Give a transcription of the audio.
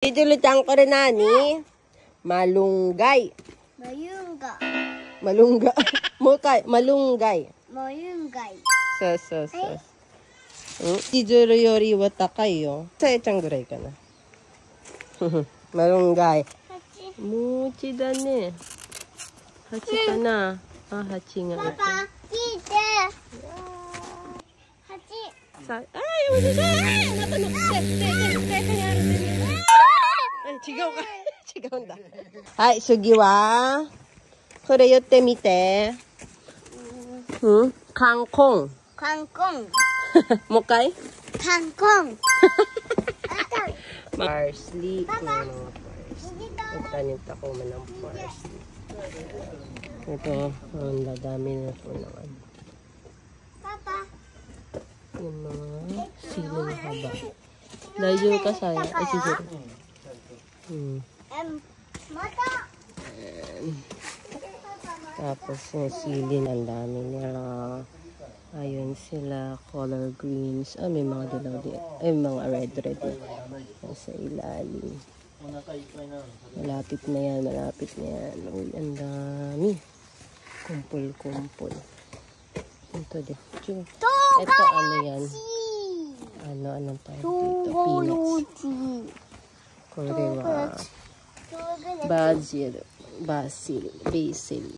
Idulutan ko rin nani. Malunggay. Malunggay. Malungga. Mukay. Malunggay. Malunggay. So. Idulu yori wa takai yo. Sa-chan gurai ka na. Malunggay. Mochi da ne. Hachi ka na. Ah, hachi nga ito. Papa, kite. Hachi. Ay, wala siya! Natanong ka! Ay, chigaw ka. Chigaw da. Hai, sugi wa. Kore yotte mite. Kangkong. Kangkong. Mokay? Kangkong. Parsley. Papa. Nagtanim ako man ng parsley. Ito, ang dadami na po naman. Papa. Yung mga siling haba. Layo ka saya. Ay, sige. Mata. Tapos yung siling, ang dami nila. Ayun sila, color greens. Ah, may mga dilaw din. Ay, mga red. Sa ilalim. Malapit na yan. Uy, ang dami. Kumpul. Ito dito. Ito ano yan? Anong tawag dito? Peanuts. Korewa. Basil.